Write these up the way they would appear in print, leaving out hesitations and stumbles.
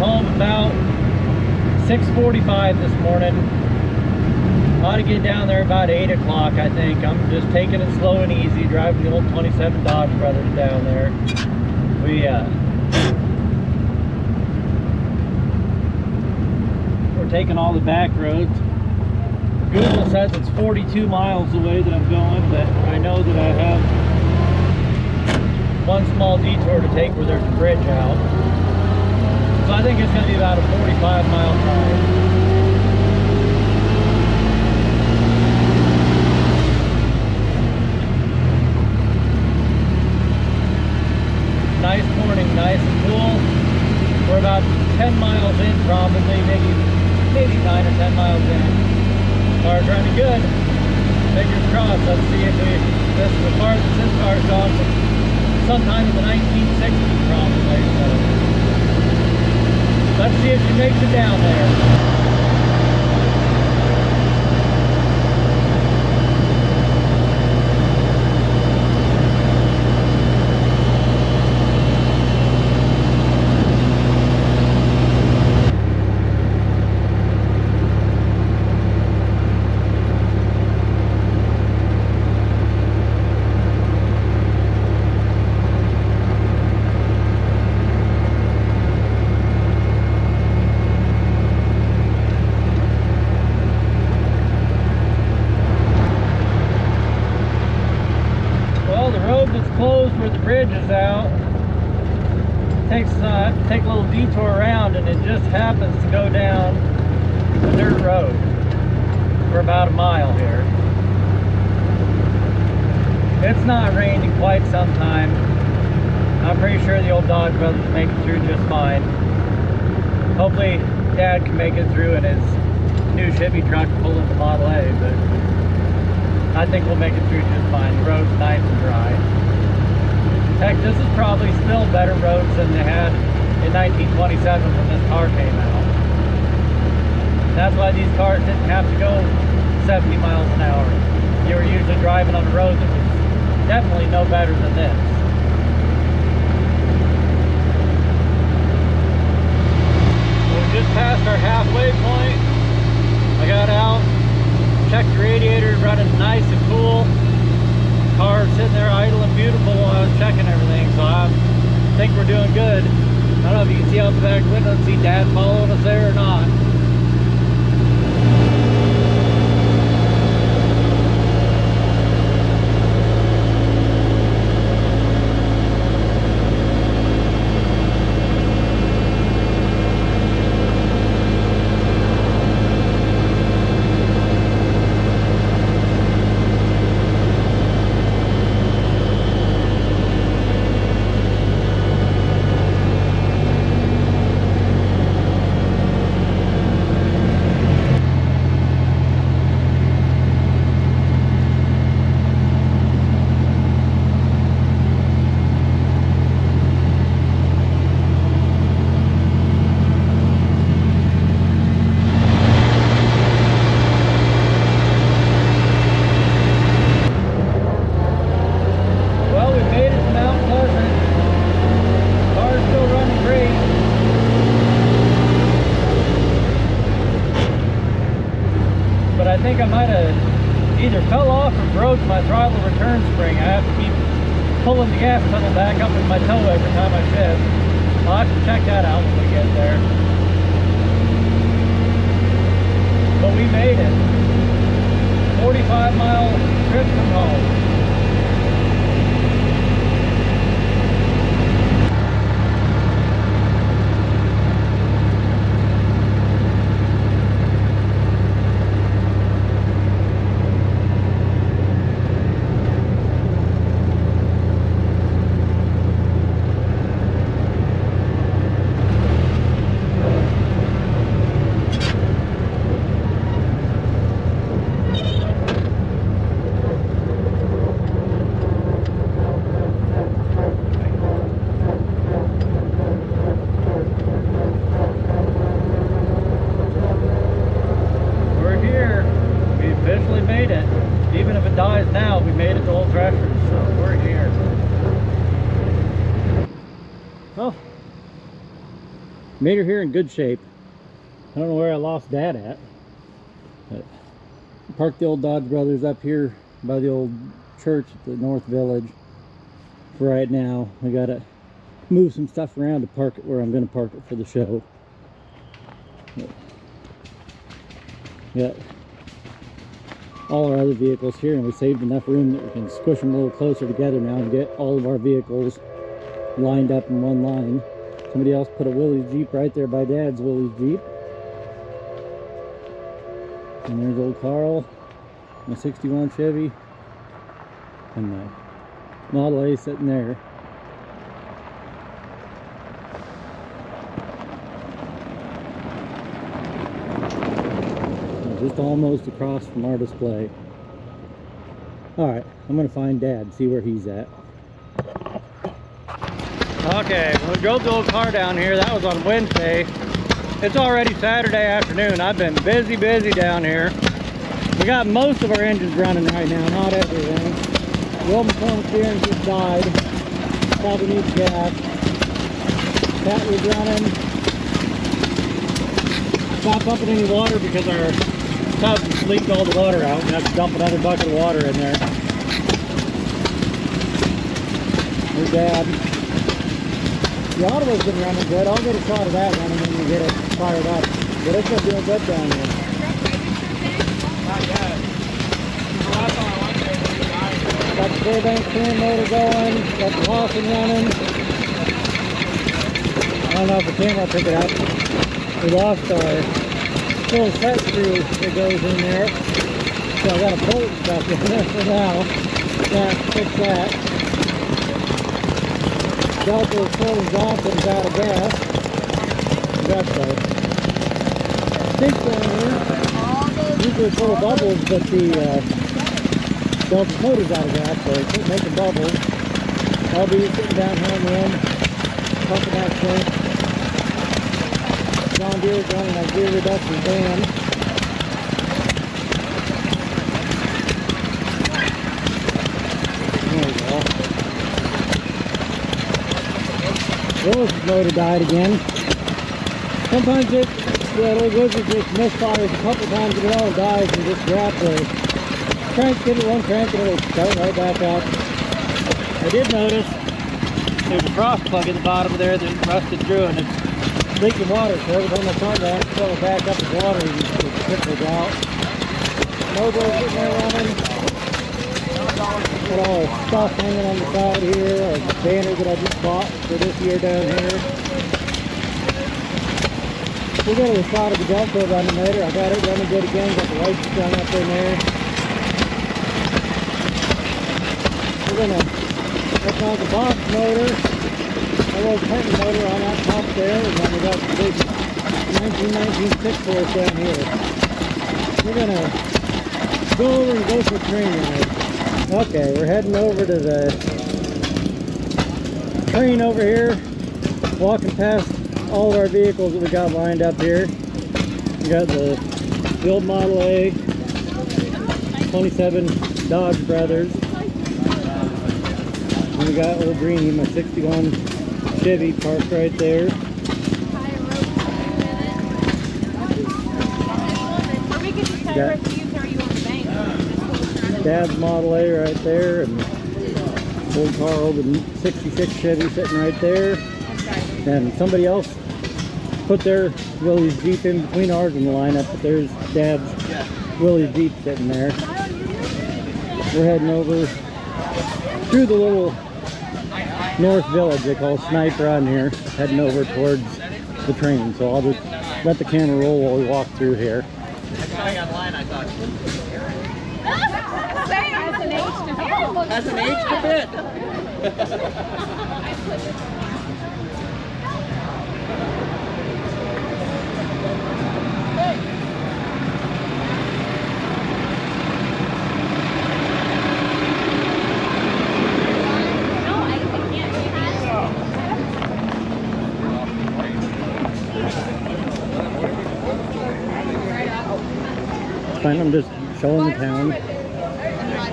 home about 6:45 this morning. Ought to get down there about 8 o'clock, I think. I'm just taking it slow and easy, driving the old 27 Dodge Brothers down there. We're taking all the back roads. Google says it's 42 miles away that I'm going, but I know that I have one small detour to take where there's a bridge out. So I think it's going to be about a 45-mile drive. Nice morning, nice and cool. We're about 10 miles in probably, maybe 9 or 10 miles in. Car's running good. Fingers crossed. Let's see if this is the car that this car's gone sometime in the 1960s probably. So let's see if she makes it down there. Take a little detour around, and it just happens to go down a dirt road for about a mile here. It's not rained in quite some time. I'm pretty sure the old Dodge Brothers make it through just fine. Hopefully Dad can make it through in his new Chevy truck pulling the Model A, but I think we'll make it through just fine. The road's nice and dry. Heck, this is probably still better roads than they had in 1927 when this car came out. That's why these cars didn't have to go 70 miles an hour. You were usually driving on a road that was definitely no better than this. We just passed our halfway point. I got out, checked the radiator, running nice and cool. Car sitting there idle and beautiful while I was checking everything, so I think we're doing good. I don't know if you can see out the back window and see Dad following us there or not. I might have either fell off or broke my throttle return spring. I have to keep pulling the gas pedal back up with my toe every time I shift. I'll have to check that out when we get there. But we made it. 45-mile trip from home. Made her here in good shape. I don't know where I lost Dad at. But parked the old Dodge Brothers up here by the old church at the North Village. For right now, I gotta move some stuff around to park it where I'm gonna park it for the show. But got all our other vehicles here, and we saved enough room that we can squish them a little closer together now and get all of our vehicles lined up in one line. Somebody else put a Willie's Jeep right there by Dad's Willie's Jeep. And there's old Carl, my 61 Chevy, and my Model A sitting there. We're just almost across from our display. Alright, I'm going to find Dad, see where he's at. Okay, when we drove the old car down here, that was on Wednesday. It's already Saturday afternoon. I've been busy down here. We got most of our engines running right now, not everything. The old McCormick steering just died. Probably needs gas. That was running. Stopped pumping any water because our tub just leaked all the water out. We have to dump another bucket of water in there. There's Dad. The Ottawa's been running good. I'll get a shot of that running when we get it fired up. But it's been doing good down here. Not yet. Got the Fairbanks clean motor going. Got the Lawson running. I don't know if the camera will pick it up. We lost our little set screw that goes in there. So I got a bolt stuck in there for now. Can't fix that. Delta is full and Johnson's out of gas. Got the sink down here. Usually full of bubbles, but the Delta motor's out of gas, so it quit making bubbles. I'll be sitting down here in the end, pumping that sink. John Deere's running that gear reduction fan. There we go. Willis' motor died again. Sometimes it, the old Wizard just misfires a couple times and it all dies and just grab the crank, give it one crank and it'll start right back up. I did notice there's a cross plug at the bottom there that rusted through and it's leaking water, so every time I turn that, it's going to back up the water and it trickles out. Motor's sitting there running. Got all the stuff hanging on the side here, a banner that I just bought for this year down here. We'll get a shot of the Delta running later. I got it running good again, got the lights strung up in there. We're going to work on the box motor, a little curtain motor on that pump there, and then we got the big 1919 6-horse down here. We're going to go over and go for a train ride. Okay, we're heading over to the train over here, walking past all of our vehicles that we got lined up here. We got the old Model A, 27 Dodge Brothers. And we got old Greenie, my 61 Chevy parked right there. Got Dad's Model A right there, and old Carl, the 66 Chevy sitting right there. And somebody else put their Willie's Jeep in between ours in the lineup, but there's Dad's Willie's Jeep sitting there. We're heading over through the little North Village they call Snipe around here, heading over towards the train. So I'll just let the camera roll while we walk through here. That's an age to fit. Fine, I'm just showing the town.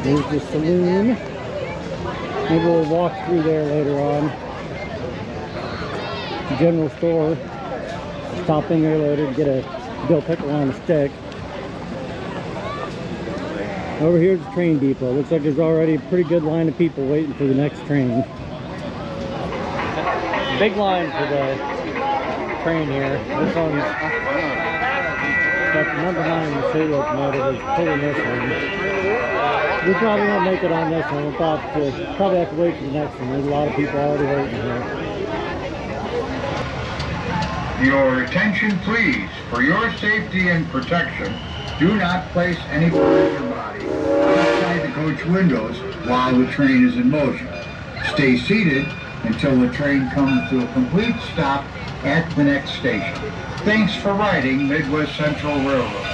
There's the saloon. Maybe we'll walk through there later on. The general store. Top finger loaded, get a dill pickle on a stick. Over here's the train depot. Looks like there's already a pretty good line of people waiting for the next train. Big line for the train here. This one's got the number 9 in the freight locomotive is pulling this one. We probably won't make it on this one. We'll probably have to wait for the next one. There's a lot of people already waiting here. Your attention, please. For your safety and protection, do not place any part of your body outside the coach windows while the train is in motion. Stay seated until the train comes to a complete stop at the next station. Thanks for riding Midwest Central Railroad.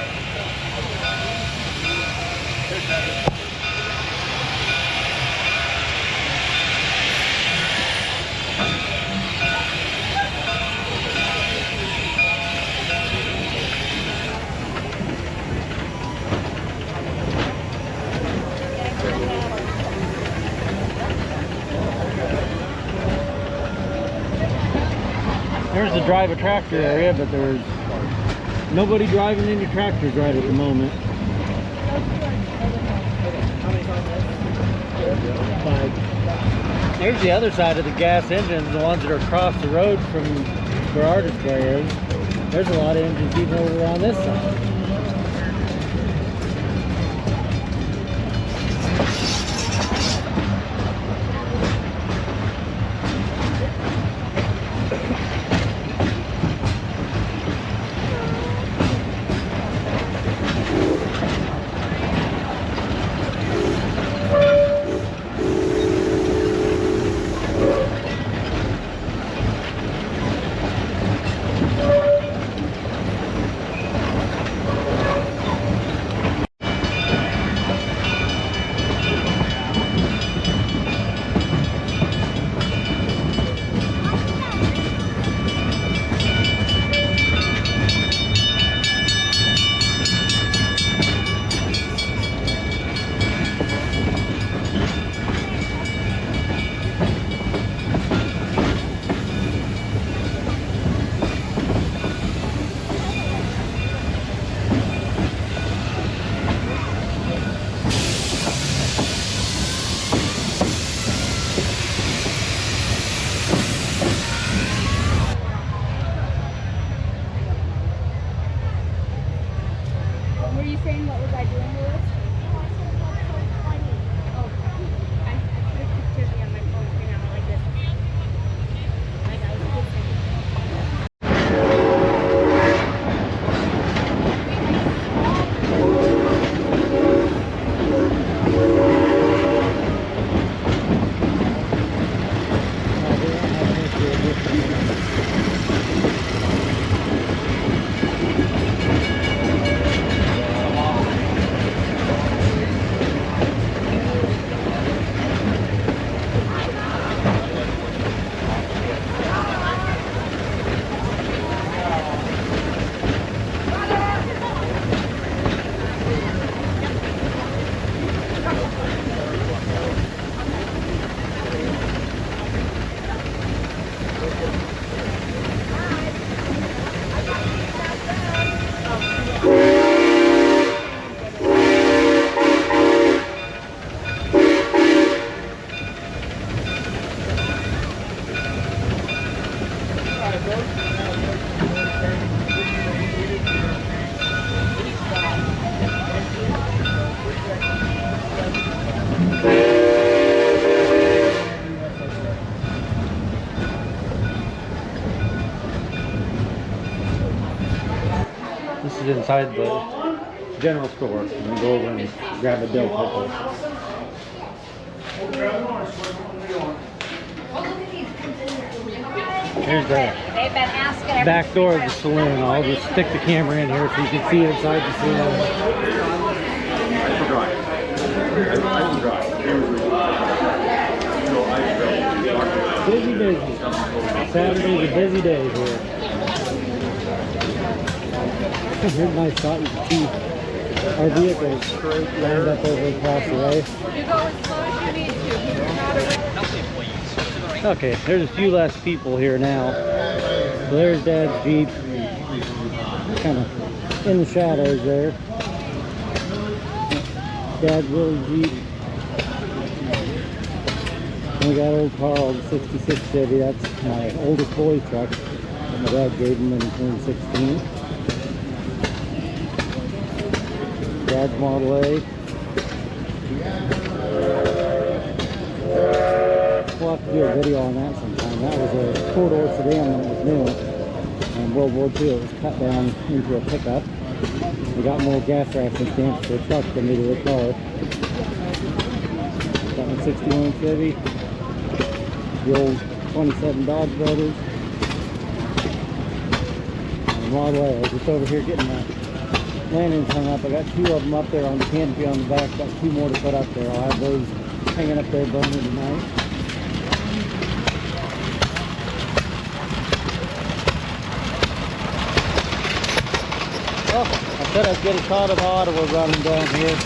There's the drive a tractor area, but there's nobody driving any tractors right at the moment. Here's the other side of the gas engines, the ones that are across the road from where our display is. There's a lot of engines even over on this side. This is inside the general store. I'm gonna go over and grab a dill pickle. Here's the back door of the saloon. I'll just stick the camera in here so you can see inside the saloon. Busy, busy. Saturday's a busy day here. Here's a nice spot. You can see our vehicles lined up over across the way. You go as slow as you need to. Okay, there's a few less people here now. So there's Dad's Jeep. kind of in the shadows there. Dad's little Jeep. And we got old Carl, the 66 Chevy. That's my oldest boy's truck that my dad gave him in 2016. Dad's Model A. We'll have to do a video on that sometime. That was a four-door sedan that was new. In World War II, it was cut down into a pickup. We got more gas ration stamps for a truck than we did a car. Got my 61 Chevy. The old 27 Dodge Brothers. And the Model A. I was just over here getting my lanterns hung up. I got two of them up there on the canopy on the back. Got two more to put up there. I'll have those hanging up there burning tonight. Oh, I said I'd get a shot of Ottawa running down here.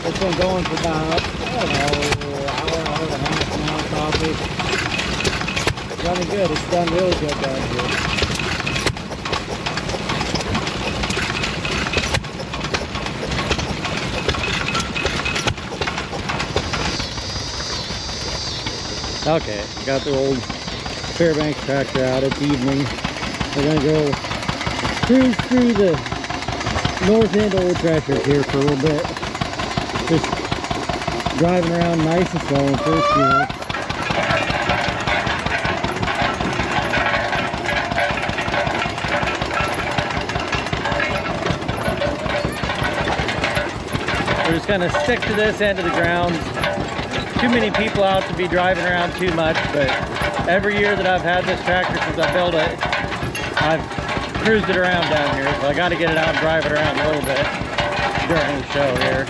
It's been going for about, I don't know, hour and a half now, coffee. It's running good. It's done really good down here. Okay, got the old Fairbanks tractor out. It's evening. We're gonna go cruise through the North End Old Threshers here for a little bit. Just driving around nice and slow in first gear. We're just gonna stick to this end of the grounds. Too many people out to be driving around too much, but every year that I've had this tractor since I built it, I've cruised it around down here, so I got to get it out and drive it around a little bit during the show here.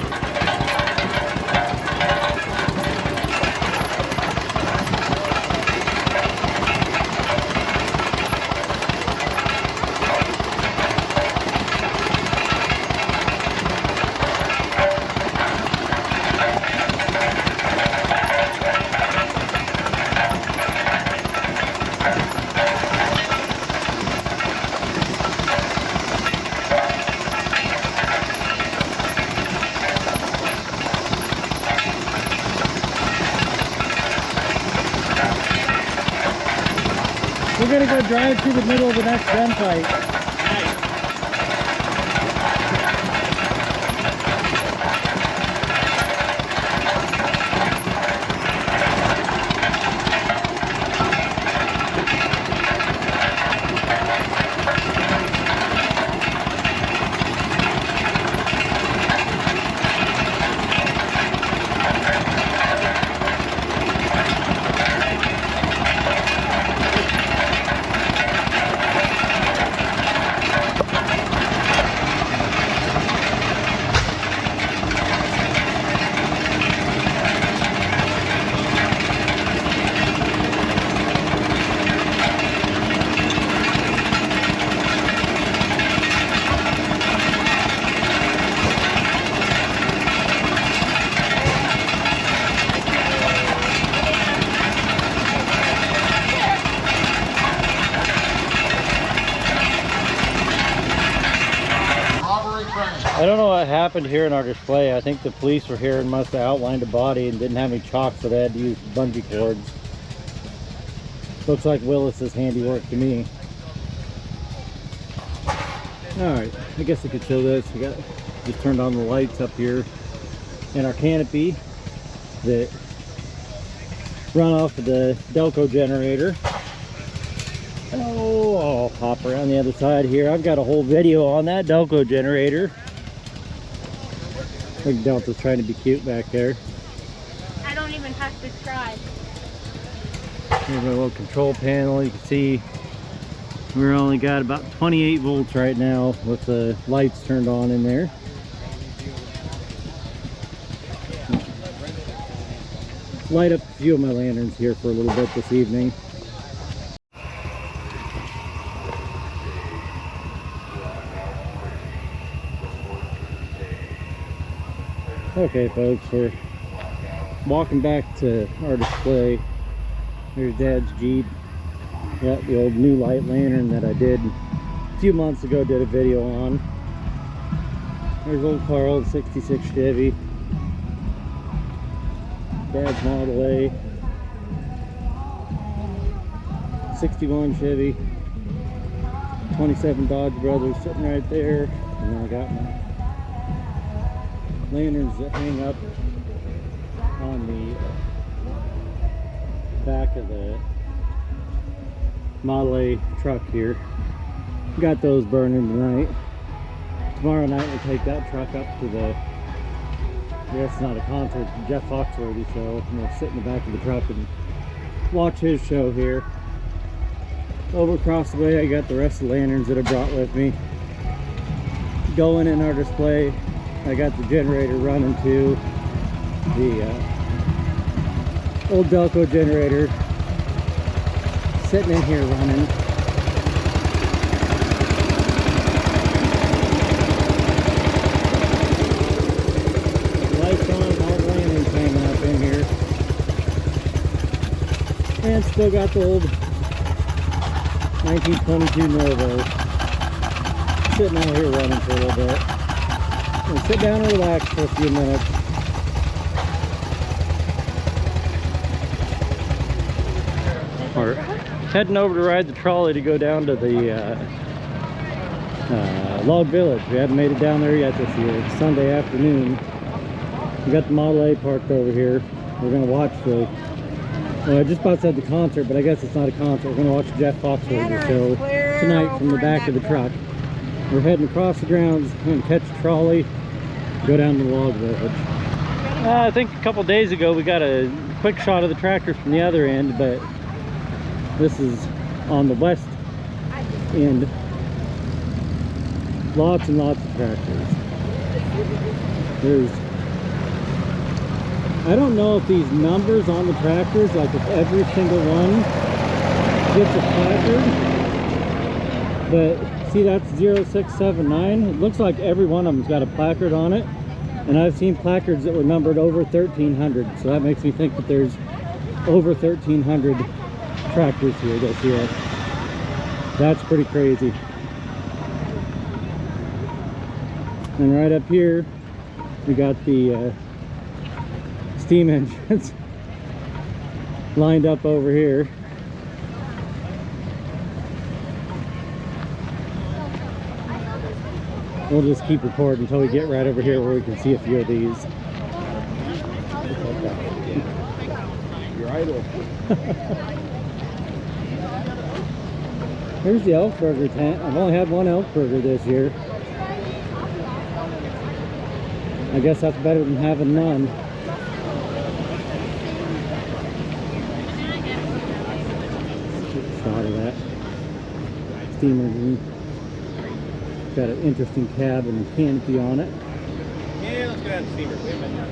We're gonna go drive through the middle of the next gunfight. I don't know what happened here in our display. I think the police were here and must have outlined a body and didn't have any chalk, so they had to use bungee cords. Looks like Willis's handiwork to me. Alright, I guess I could show this. We got just turned on the lights up here in our canopy that run off of the Delco generator. Oh, I'll hop around the other side here. I've got a whole video on that Delco generator. I think Delta's trying to be cute back there. I don't even have to try. Here's my little control panel. You can see we're only got about 28 volts right now with the lights turned on in there. Light up a few of my lanterns here for a little bit this evening. Okay folks, we're walking back to our display. There's Dad's Jeep. Got the old new light lantern that I did a few months ago did a video on. There's old Carl, 66 Chevy. Dad's Model A. 61 Chevy. 27 Dodge Brothers sitting right there. And then I got my lanterns that hang up on the back of the Model A truck here. Got those burning tonight. Tomorrow night we'll take that truck up to the, I guess it's not a concert, Jeff Foxworthy show. And we'll sit in the back of the truck and watch his show here. Over across the way I got the rest of the lanterns that I brought with me. Going in our display, I got the generator running too. The old Delco generator sitting in here running. Lights on, all the lanterns hanging up in here. And still got the old 1922 Novo sitting out here running for a little bit. And sit down and relax for a few minutes. We're heading over to ride the trolley to go down to the log village. We haven't made it down there yet this year. It's Sunday afternoon. We got the Model A parked over here. We're going to watch the, well, I just about said the concert, but I guess it's not a concert. We're going to watch Jeff Foxworthy show tonight from the back of the truck. We're heading across the grounds. We're going to catch a trolley, go down to the log village. I think a couple days ago we got a quick shot of the tractors from the other end, but this is on the west end. Lots and lots of tractors. There's, I don't know if these numbers on the tractors, like if every single one gets a placard, but see that's 0679. It looks like every one of them's got a placard on it, and I've seen placards that were numbered over 1,300, so that makes me think that there's over 1,300 tractors here this year. That's pretty crazy. And right up here we got the steam engines lined up over here. We'll just keep recording until we get right over here where we can see a few of these. You're idle. Here's the elk burger tent. I've only had one elk burger this year. I guess that's better than having none. Shot of that steam engine. Got an interesting cab and canopy on it. Yeah, let's go down to steamer. Wait a minute.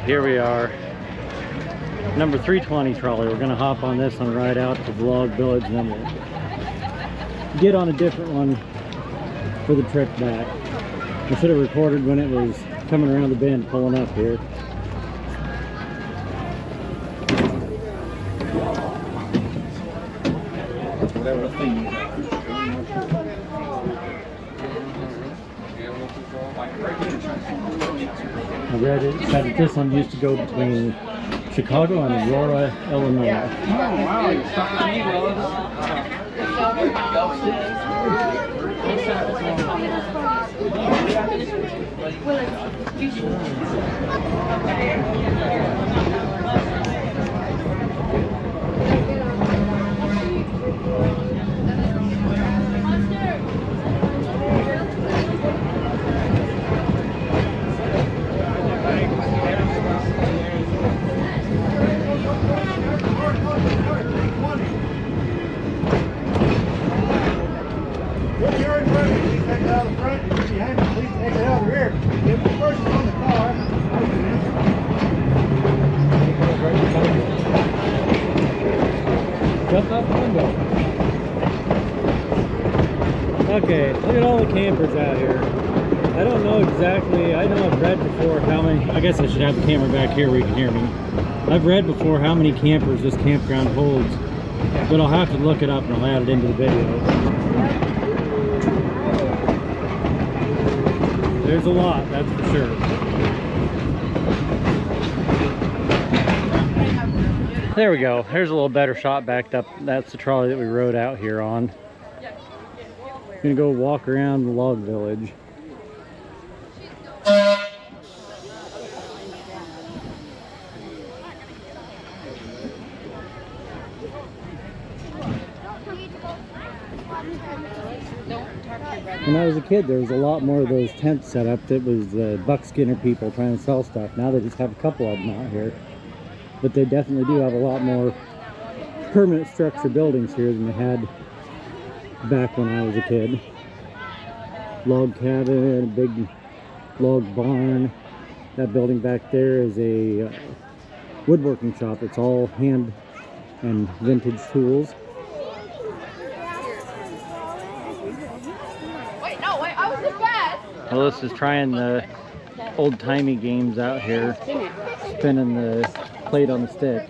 Here we are, number 320 trolley. We're gonna hop on this one right out to the log village, and then we'll get on a different one for the trip back. I should have recorded when it was coming around the bend pulling up here. Whatever thing. I read it, said that this one used to go between Chicago and Aurora, Illinois. Oh, wow, you're stuck with me, Willis. Well, it's usually. If you're in front of me, please take it out of the front. If you're behind me, please take it out of the rear. If the person's on the car, Jump out the window. Okay, look at all the campers out here. I don't know exactly, I know I've read before how many, I guess I should have the camera back here where you can hear me. I've read before how many campers this campground holds, but I'll have to look it up and I'll add it into the video. There's a lot, that's for sure. There we go. Here's a little better shot backed up. That's the trolley that we rode out here on. Gonna go walk around the log village. When I was a kid, there was a lot more of those tents set up that was buckskinner people trying to sell stuff. Now they just have a couple of them out here. But they definitely do have a lot more permanent structure buildings here than they had back when I was a kid. Log cabin, a big log barn. That building back there is a woodworking shop. It's all hand and vintage tools. Melissa's trying the old-timey games out here, spinning the plate on the stick.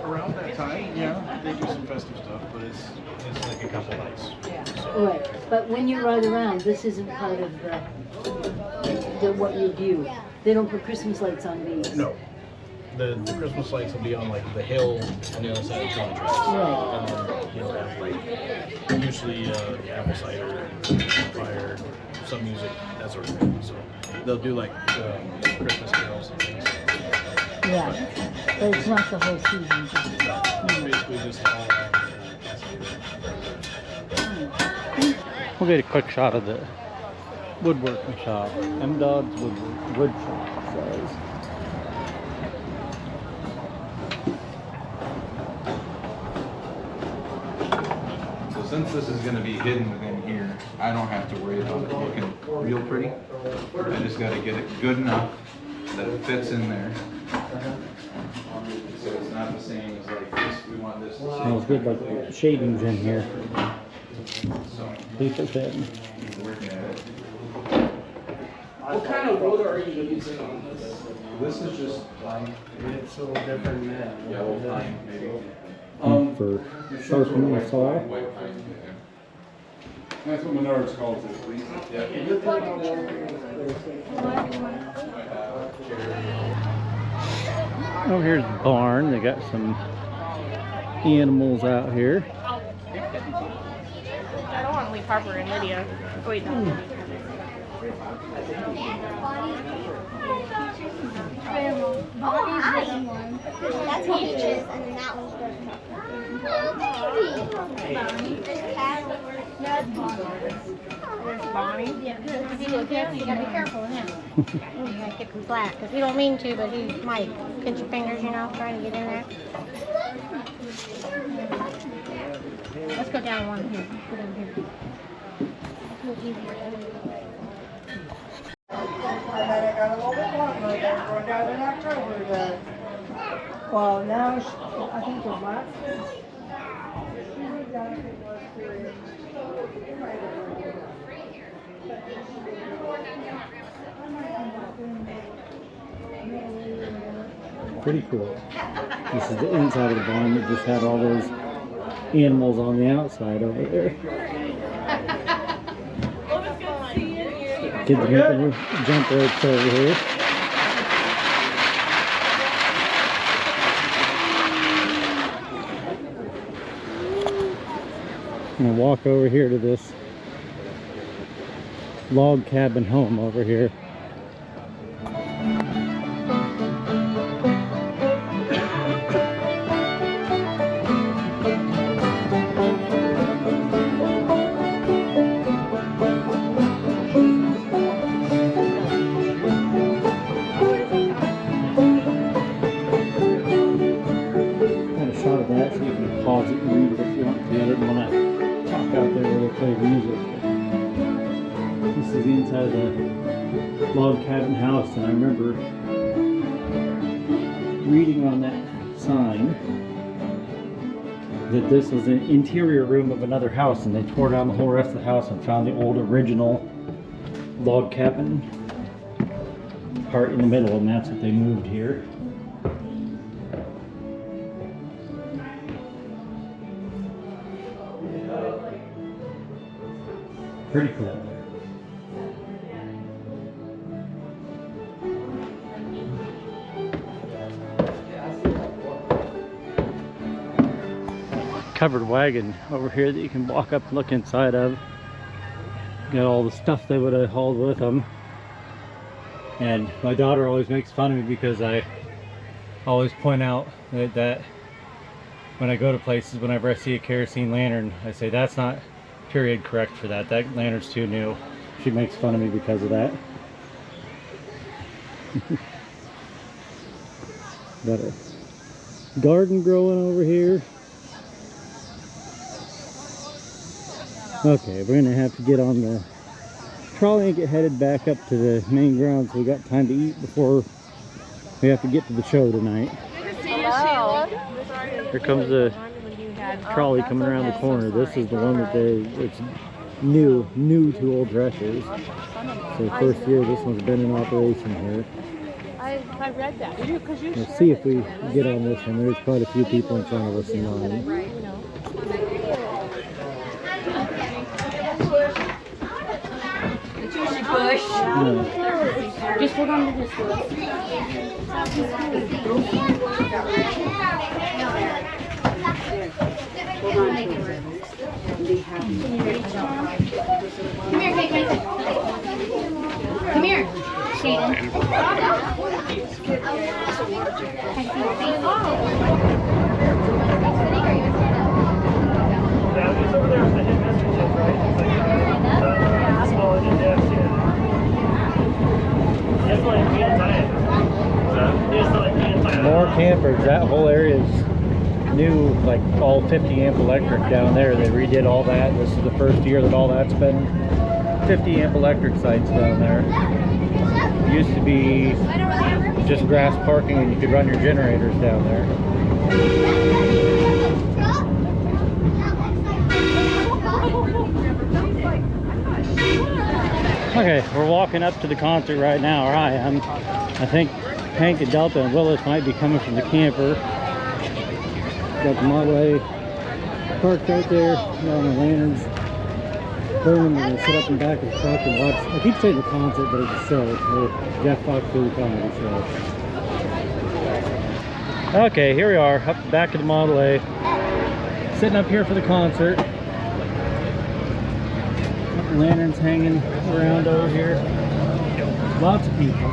Around that time, yeah, they do some festive stuff, but it's like a couple nights. So. Right, but when you ride around, this isn't part of the what you view. They don't put Christmas lights on these. No. The Christmas lights will be on like the hill on the other side of the trolley tracks. Right. And then you'll have like usually apple cider, fire, some music, that sort of thing. So they'll do like Christmas carols and things. Yeah, but it's not the whole season. It's basically just all around. We'll get a quick shot of the woodworking shop. M-Dog's wood shop, it says. Since this is going to be hidden within here, I don't have to worry about it looking real pretty. I just got to get it good enough that it fits in there. So it's not the same as like this. We want this to Smells good, like the shavings in here. So Paper thin. working at it. what kind of roller are you using on this? This is just pine, It's a little different than yellow pine maybe. For sharpening the saw. White pine. That's what Menards calls it. Oh, here's the barn. They got some animals out here. I don't want to leave Harper and Lydia. Oh, wait, no. Bonnie's the one. That's Peaches, and then that one's the Bonnie. There's cattle. That's Bonnie. There's Bonnie. Yeah. You gotta be careful with him. You gotta kick him flat, because we don't mean to, but he might pinch your fingers, you know, trying to get in there. Let's go down one here. Go down here. It's a little easier. Well, now I think the last. Pretty cool. This is the inside of the barn that just had all those animals on the outside over there. Kids making jump ropes over here. gonna walk over here to this log cabin home over here. Inside the log cabin house, and I remember reading on that sign that this was an interior room of another house, and they tore down the whole rest of the house and found the old original log cabin part in the middle, and that's what they moved here. Pretty cool. Covered wagon over here that you can walk up and look inside of. Got all the stuff they would have hauled with them. And my daughter always makes fun of me because I always point out that when I go to places, whenever I see a kerosene lantern, I say that's not period correct for that. That lantern's too new. She makes fun of me because of that. Got a garden growing over here. Okay, we're gonna have to get on the trolley and get headed back up to the main grounds so we got time to eat before we have to get to the show tonight. Here comes the trolley coming around the corner. This is the one that it's new to Old Threshers. So first year this one's been in operation here. I read that. Let's see if we get on this one. There's quite a few people in front of us in line. Yeah. Just hold on to this one. Come here, Shaden. More campers. That whole area is new, like all 50 amp electric down there. They redid all that. This is the first year that all that's been 50 amp electric sites down there. It used to be just grass parking and you could run your generators down there. Okay, we're walking up to the concert right now, or I am. I think Hank and Delta and Willis might be coming from the camper. Got the Model A parked right there, got on the lanterns. Burning, and sit up in the back of the truck and watch. I keep saying the concert, but it's a show. The Jeff Fox Food Comedy Show. Okay, here we are, up the back of the Model A. Sitting up here for the concert. Lanterns hanging around over here. Lots of people.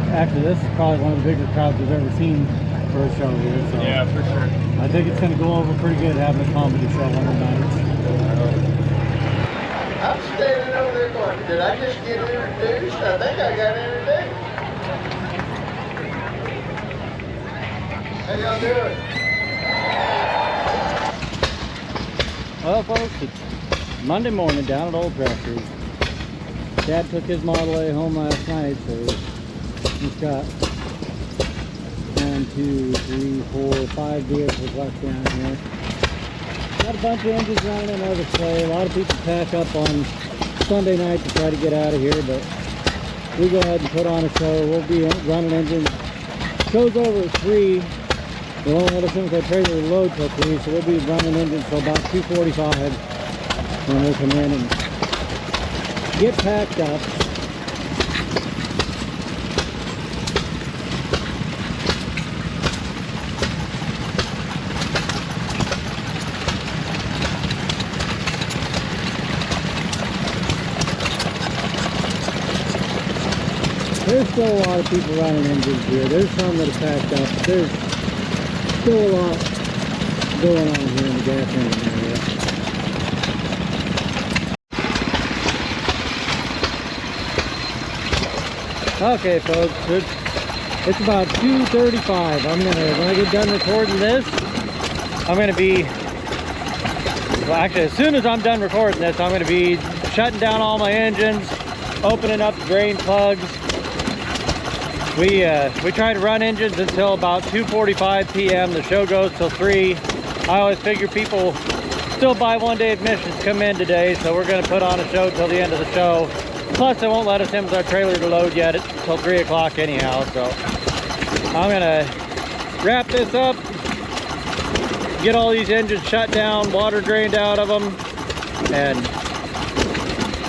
Actually, this is probably one of the bigger crowds we've ever seen for a show here. So Yeah, for sure. I think it's going to go over pretty good having a comedy show one of the nights. I'm standing over there going, did I just get introduced? I think I got introduced. How y'all doing? Well, folks, it's Monday morning down at Old Threshers. Dad took his Model A home last night, so he's got 1, 2, 3, 4, 5 vehicles left down here. Got a bunch of engines running another sleigh. A lot of people pack up on Sunday night to try to get out of here, but we go ahead and put on a show. We'll be running engines. Show's over at 3. They won't let us in with our trailer load till 3, so we'll be running engines till about 2:45. And we'll come in and get packed up. There's still a lot of people running engines here. There's some that are packed up, but there's still a lot going on here in the gas engine area. Okay, folks, it's about 2:35. When I get done recording this, I'm gonna be, well, actually, as soon as I'm done recording this, I'm gonna be shutting down all my engines, opening up the drain plugs. We try to run engines until about 2:45 p.m. The show goes till 3. I always figure people still buy one-day admissions to come in today, so we're gonna put on a show till the end of the show. Plus, they won't let us in with our trailer to load yet until 3 o'clock anyhow, so I'm gonna wrap this up, get all these engines shut down, water drained out of them, and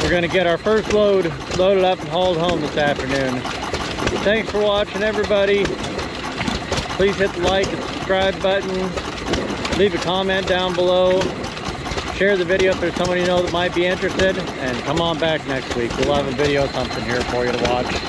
we're gonna get our first load loaded up and hauled home this afternoon. Thanks for watching, everybody. Please hit the like and subscribe button, leave a comment down below, share the video if there's someone you know that might be interested, and come on back next week. We'll have a video something here for you to watch.